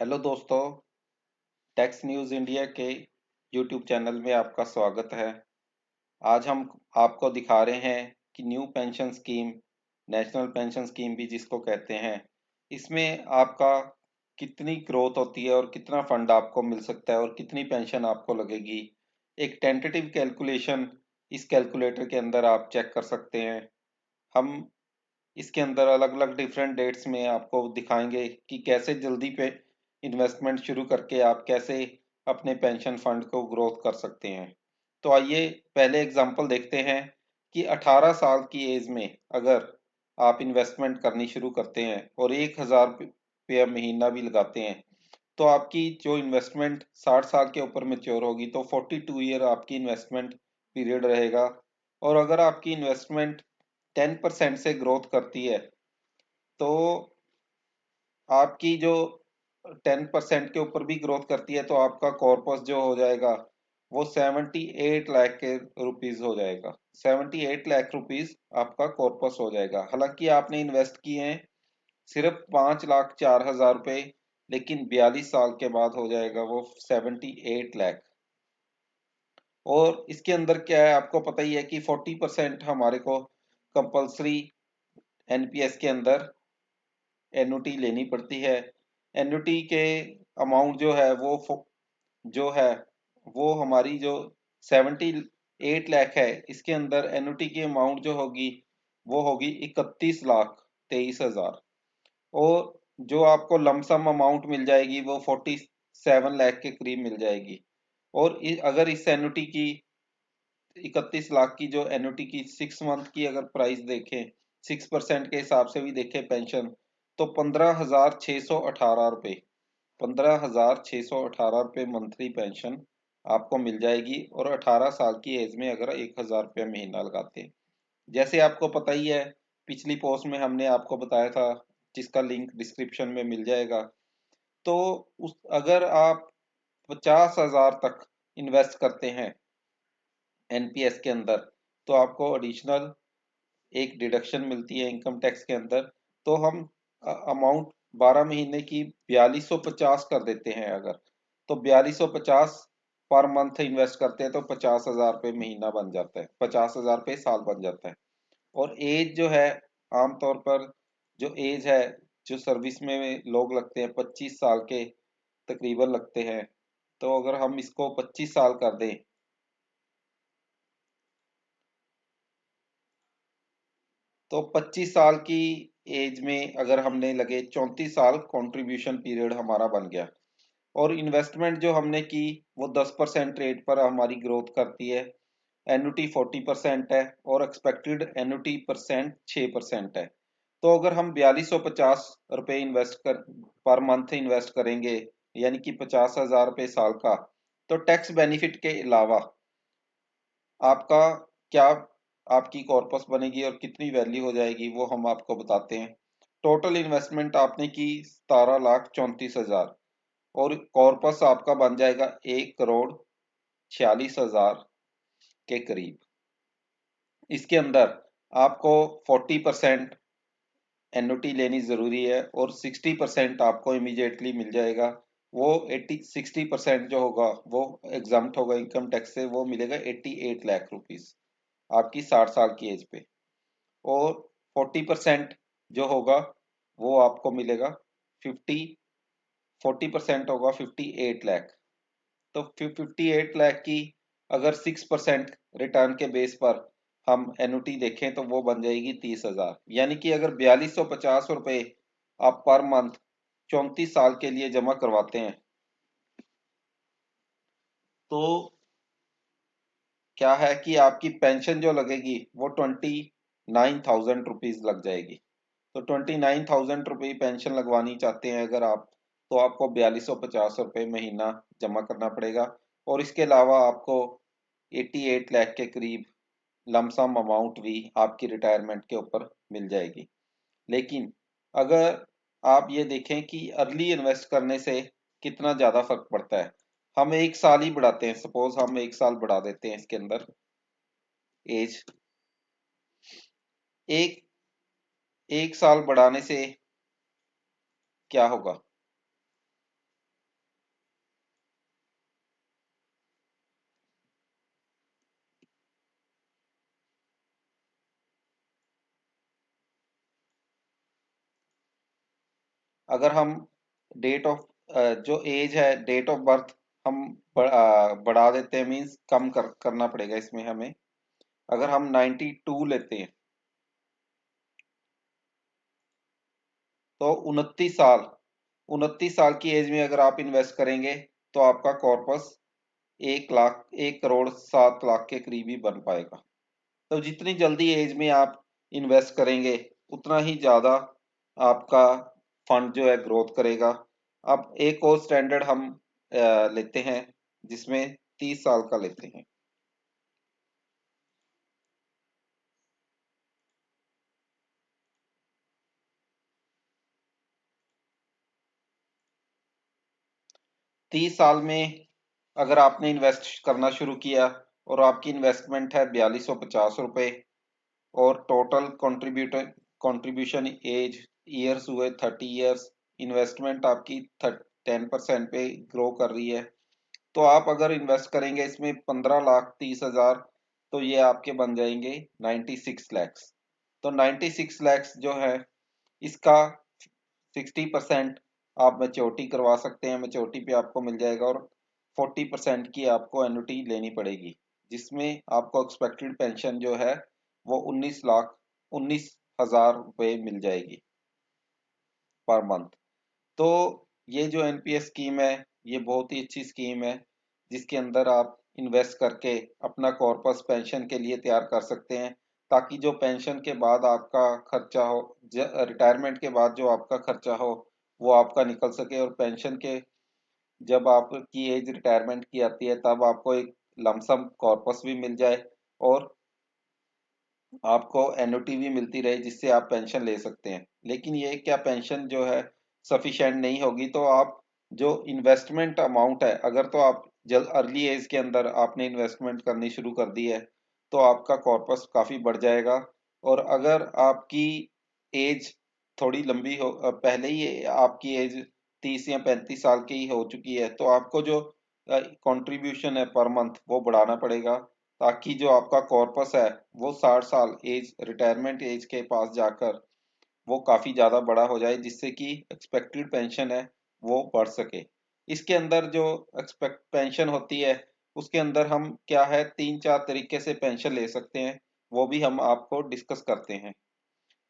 Hello दोस्तों, tax news India के YouTube channel में आपका स्वागत है। आज हम आपको दिखा रहे हैं कि new pension scheme, national pension scheme भी जिसको कहते हैं, इसमें आपका कितनी ग्रोथ होती है और कितना फंड आपको मिल सकता है और कितनी पेंशन आपको लगेगी। एक टेंटेटिव कैलकुलेशन इस कैलकुलेटर के अंदर आप चेक कर सकते हैं। हम इसके अंदर अलग अलग डिफरेंट डेट्स में आपको दिखाएंगे कि कैसे जल्दी पे इन्वेस्टमेंट शुरू करके आप कैसे अपने पेंशन फंड को ग्रोथ कर सकते हैं। तो आइए पहले एग्जांपल देखते हैं कि 18 साल की एज में अगर आप इन्वेस्टमेंट करनी शुरू करते हैं और 1,000 रुपया महीना भी लगाते हैं, तो आपकी जो इन्वेस्टमेंट 60 साल के ऊपर मेच्योर होगी तो 42 ईयर आपकी इन्वेस्टमेंट पीरियड रहेगा। और अगर आपकी इन्वेस्टमेंट 10% से ग्रोथ करती है तो आपकी जो 10% के ऊपर भी ग्रोथ करती है तो आपका कॉर्पस जो हो जाएगा वो 78 लाख के रुपीज हो जाएगा। 78 लाख रुपीज आपका कॉर्पस हो जाएगा। हालांकि आपने इन्वेस्ट किए हैं सिर्फ 5,04,000 रुपये, लेकिन 42 साल के बाद हो जाएगा वो 78 लाख। और इसके अंदर क्या है, आपको पता ही है कि 40% हमारे को कंपल्सरी एनपीएस के अंदर एन्युटी लेनी पड़ती है। एन्युटी के अमाउंट जो है जो है वो हमारी जो 78 लाख है, इसके अंदर एन्युटी की अमाउंट जो होगी वो होगी 31,23,000। और जो आपको लमसम अमाउंट मिल जाएगी वो 47 लाख के करीब मिल जाएगी। और अगर इस एन्युटी की 31 लाख की जो एन्युटी की 6 मंथ की अगर प्राइस देखें, 6% के हिसाब से भी देखें पेंशन, तो 15,618 रुपये, 15,618 रुपये मंथली पेंशन आपको मिल जाएगी। और 18 साल की एज में अगर 1,000 रुपया महीना लगाते हैं, जैसे आपको पता ही है, पिछली पोस्ट में हमने आपको बताया था, जिसका लिंक डिस्क्रिप्शन में मिल जाएगा। तो उस अगर आप 50,000 तक इन्वेस्ट करते हैं एनपीएस के अंदर, तो आपको एडिशनल एक डिडक्शन मिलती है इनकम टैक्स के अंदर। तो हम अमाउंट 12 महीने की 4250 कर देते हैं अगर, तो 4250 पर मंथ इन्वेस्ट करते हैं तो 50,000 रुपये महीना बन जाता है, 50,000 रुपये साल बन जाता है। और एज जो है, आमतौर पर जो एज है, जो सर्विस में लोग लगते हैं 25 साल के तकरीबन लगते हैं। तो अगर हम इसको 25 साल कर दें, तो 25 साल की एज में अगर हमने लगे 34 साल कंट्रीब्यूशन पीरियड हमारा बन गया। और इन्वेस्टमेंट जो हमने की वो 10% रेट पर हमारी ग्रोथ करती है। एन्युटी 40% है और एक्सपेक्टेड एन्युटी परसेंट 6% है। तो अगर हम 4250 रुपये इन्वेस्ट कर पर मंथ इन्वेस्ट करेंगे, यानी कि 50,000 रुपये साल का, तो टैक्स बेनिफिट के अलावा आपका क्या आपकी कॉर्पस बनेगी और कितनी वैल्यू हो जाएगी वो हम आपको बताते हैं। टोटल इन्वेस्टमेंट आपने की 17,34,000 और कॉर्पस आपका बन जाएगा 1,46,000 के करीब। इसके अंदर आपको 40% एन्युटी लेनी जरूरी है और 60% आपको इमीडिएटली मिल जाएगा। वो 60% जो होगा वो एग्जाम्प्ट होगा इनकम टैक्स से, वो मिलेगा 88 लाख रुपीज आपकी 60 साल की एज पे। और 40% जो होगा वो आपको मिलेगा 40% होगा 58 लाख। तो 58 लाख की अगर 6% रिटर्न के बेस पर हम एनुटी देखें तो वो बन जाएगी 30,000। यानी कि अगर 4250 रुपये आप पर मंथ 34 साल के लिए जमा करवाते हैं, तो क्या है कि आपकी पेंशन जो लगेगी वो 29,000 रुपीज लग जाएगी। तो 29,000 रुपये पेंशन लगवानी चाहते हैं अगर आप, तो आपको 4250 रुपये महीना जमा करना पड़ेगा। और इसके अलावा आपको 88 लाख के करीब लमसम अमाउंट भी आपकी रिटायरमेंट के ऊपर मिल जाएगी। लेकिन अगर आप ये देखें कि अर्ली इन्वेस्ट करने से कितना ज़्यादा फर्क पड़ता है, हम 1 साल ही बढ़ाते हैं, सपोज हम 1 साल बढ़ा देते हैं इसके अंदर एज। एक 1 साल बढ़ाने से क्या होगा, अगर हम डेट ऑफ जो एज है, डेट ऑफ बर्थ हम बढ़ा देते हैं, मीन्स कम करना पड़ेगा इसमें हमें। अगर हम 92 लेते हैं तो 29 साल, 29 साल की एज में अगर आप इन्वेस्ट करेंगे तो आपका कॉर्पस 1 लाख, 1 करोड़ 7 लाख के करीब ही बन पाएगा। तो जितनी जल्दी एज में आप इन्वेस्ट करेंगे उतना ही ज़्यादा आपका फंड जो है ग्रोथ करेगा। अब एक और स्टैंडर्ड हम लेते हैं जिसमें 30 साल का लेते हैं। 30 साल में अगर आपने इन्वेस्ट करना शुरू किया और आपकी इन्वेस्टमेंट है 4250 रुपये और टोटल कंट्रीब्यूशन एज ईयर्स हुए 30 ईयर्स, इन्वेस्टमेंट आपकी 10% पे ग्रो कर रही है, तो आप अगर इन्वेस्ट करेंगे इसमें 15,30,000 तो ये आपके बन जाएंगे 96 लैक्स। तो 96 लैक्स जो है इसका 60% आप मैच्योरिटी करवा सकते हैं, मैच्योरिटी पे आपको मिल जाएगा, और 40% की आपको एन्युटी लेनी पड़ेगी, जिसमें आपको एक्सपेक्टेड पेंशन जो है वो 19 हजार रुपये मिल जाएगी पर मंथ। तो ये जो एनपीएस स्कीम है ये बहुत ही अच्छी स्कीम है, जिसके अंदर आप इन्वेस्ट करके अपना कॉर्पस पेंशन के लिए तैयार कर सकते हैं, ताकि जो पेंशन के बाद आपका खर्चा हो, रिटायरमेंट के बाद जो आपका खर्चा हो वो आपका निकल सके, और पेंशन के जब आपकी एज रिटायरमेंट की आती है तब आपको एक लमसम कॉर्पस भी मिल जाए और आपको एन्युटी भी मिलती रहे जिससे आप पेंशन ले सकते हैं। लेकिन ये क्या पेंशन जो है सफिशेंट नहीं होगी, तो आप जो इन्वेस्टमेंट अमाउंट है, अगर तो आप जल्द अर्ली एज के अंदर आपने इन्वेस्टमेंट करनी शुरू कर दी है तो आपका कॉर्पस काफ़ी बढ़ जाएगा। और अगर आपकी एज थोड़ी लंबी हो, पहले ही आपकी एज 30 या 35 साल की हो चुकी है, तो आपको जो कंट्रीब्यूशन है पर मंथ वो बढ़ाना पड़ेगा, ताकि जो आपका कॉर्पस है वो 60 साल एज, रिटायरमेंट एज के पास जाकर वो काफ़ी ज़्यादा बड़ा हो जाए, जिससे कि एक्सपेक्टेड पेंशन है वो बढ़ सके। इसके अंदर जो एक्सपेक्ट पेंशन होती है उसके अंदर हम क्या है 3-4 तरीके से पेंशन ले सकते हैं, वो भी हम आपको डिस्कस करते हैं।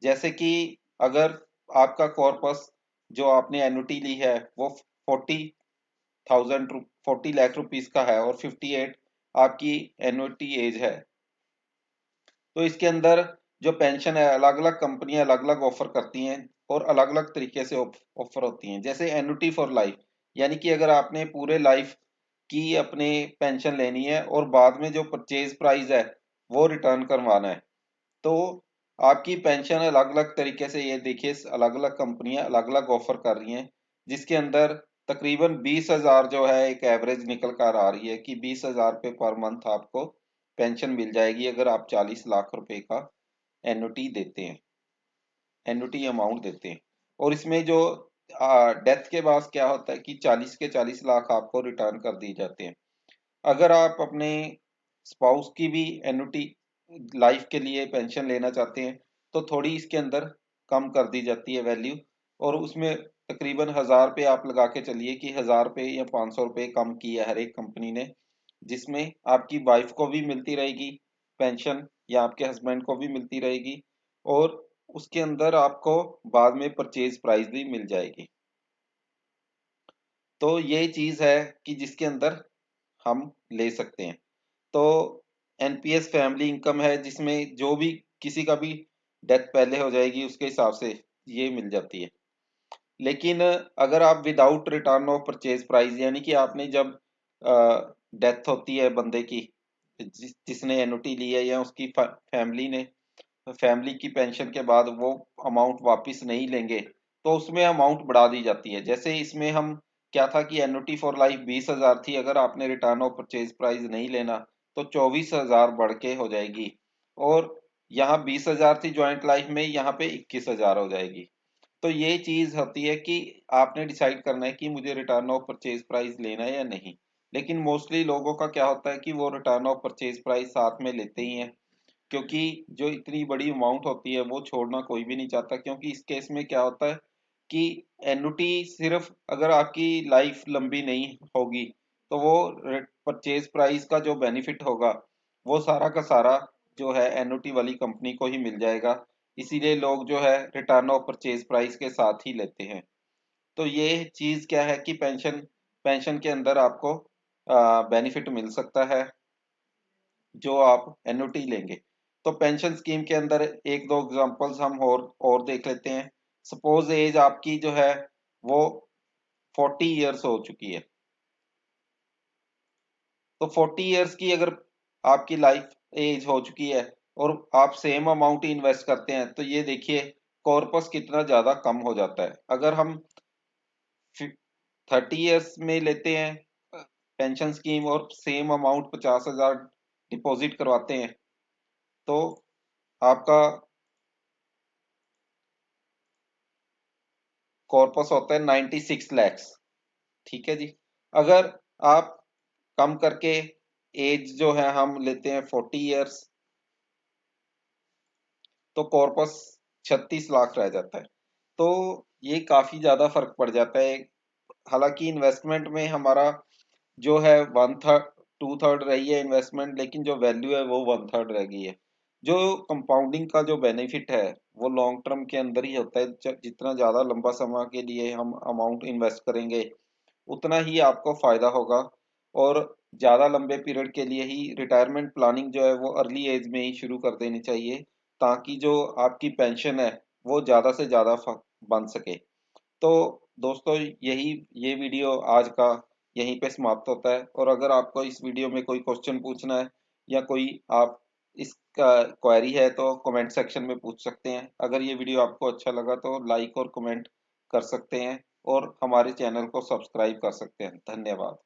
जैसे कि अगर आपका कॉर्पस जो आपने एन्युटी ली है वो 40 लाख रुपीज का है और 58 आपकी एन्युटी एज है, तो इसके अंदर जो पेंशन है अलग अलग कंपनियां अलग अलग ऑफर करती हैं और अलग अलग तरीके से ऑफर होती हैं। जैसे एन्युटी फॉर लाइफ, यानी कि अगर आपने पूरे लाइफ की अपने पेंशन लेनी है और बाद में जो परचेज प्राइस है वो रिटर्न करवाना है, तो आपकी पेंशन अलग अलग तरीके से, ये देखिए अलग अलग कंपनियां अलग अलग ऑफर कर रही हैं, जिसके अंदर तकरीबन 20,000 जो है एक एवरेज निकल कर आ रही है कि 20,000 रुपये पर मंथ आपको पेंशन मिल जाएगी अगर आप 40 लाख रुपए का एन्युटी देते हैं, एन्युटी अमाउंट देते हैं। और इसमें जो डेथ के बाद क्या होता है कि 40 के 40 लाख आपको रिटर्न कर दिए जाते हैं। अगर आप अपने स्पाउस की भी एन्युटी लाइफ के लिए पेंशन लेना चाहते हैं तो थोड़ी इसके अंदर कम कर दी जाती है वैल्यू, और उसमें तकरीबन 1,000 रुपये आप लगा के चलिए कि 1,000 रुपये या 500 रुपये कम किया है हर एक कंपनी ने, जिसमें आपकी वाइफ को भी मिलती रहेगी पेंशन या आपके हस्बैंड को भी मिलती रहेगी, और उसके अंदर आपको बाद में परचेज प्राइस भी मिल जाएगी। तो ये चीज़ है कि जिसके अंदर हम ले सकते हैं। तो एनपीएस फैमिली इनकम है जिसमें जो भी किसी का भी डेथ पहले हो जाएगी उसके हिसाब से ये मिल जाती है। लेकिन अगर आप without return of purchase price, यानी कि आपने जब डेथ होती है बंदे की, जिसने एन्युटी ली है या उसकी फैमिली ने, फैमिली की पेंशन के बाद वो अमाउंट वापस नहीं लेंगे तो उसमें अमाउंट बढ़ा दी जाती है। जैसे इसमें हम क्या था कि एन्युटी फॉर लाइफ 20,000 थी, अगर आपने रिटर्न ऑफ परचेज प्राइस नहीं लेना तो 24,000 बढ़ के हो जाएगी, और यहाँ 20,000 थी ज्वाइंट लाइफ में, यहाँ पे 21,000 हो जाएगी। तो ये चीज होती है कि आपने डिसाइड करना है कि मुझे रिटर्न ऑफ परचेज प्राइस लेना है या नहीं। लेकिन मोस्टली लोगों का क्या होता है कि वो रिटर्न ऑफ परचेज प्राइस साथ में लेते ही हैं, क्योंकि जो इतनी बड़ी अमाउंट होती है वो छोड़ना कोई भी नहीं चाहता, क्योंकि इस केस में क्या होता है कि एन्युटी सिर्फ अगर आपकी लाइफ लंबी नहीं होगी तो वो परचेज प्राइस का जो बेनिफिट होगा वो सारा का सारा जो है एन्युटी वाली कंपनी को ही मिल जाएगा। इसीलिए लोग जो है रिटर्न ऑफ परचेज प्राइस के साथ ही लेते हैं। तो ये चीज क्या है कि पेंशन पेंशन के अंदर आपको बेनिफिट मिल सकता है जो आप एन्युटी लेंगे। तो पेंशन स्कीम के अंदर एक दो एग्जांपल्स हम और देख लेते हैं। सपोज एज आपकी जो है वो 40 इयर्स हो चुकी है। तो 40 इयर्स की अगर आपकी लाइफ एज हो चुकी है और आप सेम अमाउंट इन्वेस्ट करते हैं तो ये देखिए कॉर्पस कितना ज्यादा कम हो जाता है। अगर हम 30 इयर्स में लेते हैं पेंशन स्कीम और सेम अमाउंट 50,000 डिपॉजिट करवाते हैं तो आपका कॉर्पस होता है 96 लैक्स। ठीक है जी। अगर आप कम करके एज जो है हम लेते हैं 40 इयर्स तो कॉर्पस 36 लाख रह जाता है। तो ये काफी ज्यादा फर्क पड़ जाता है। हालांकि इन्वेस्टमेंट में हमारा जो है 1/3 2/3 रही है इन्वेस्टमेंट, लेकिन जो वैल्यू है वो 1/3 रह गई है। जो कंपाउंडिंग का जो बेनिफिट है वो लॉन्ग टर्म के अंदर ही होता है। जितना ज्यादा लंबा समय के लिए हम अमाउंट इन्वेस्ट करेंगे उतना ही आपको फायदा होगा। और ज्यादा लंबे पीरियड के लिए ही रिटायरमेंट प्लानिंग जो है वो अर्ली एज में ही शुरू कर देनी चाहिए ताकि जो आपकी पेंशन है वो ज्यादा से ज्यादा बन सके। तो दोस्तों यही ये वीडियो आज का यहीं पे समाप्त होता है। और अगर आपको इस वीडियो में कोई क्वेश्चन पूछना है या कोई आप इसका क्वेरी है तो कमेंट सेक्शन में पूछ सकते हैं। अगर ये वीडियो आपको अच्छा लगा तो लाइक और कमेंट कर सकते हैं और हमारे चैनल को सब्सक्राइब कर सकते हैं। धन्यवाद।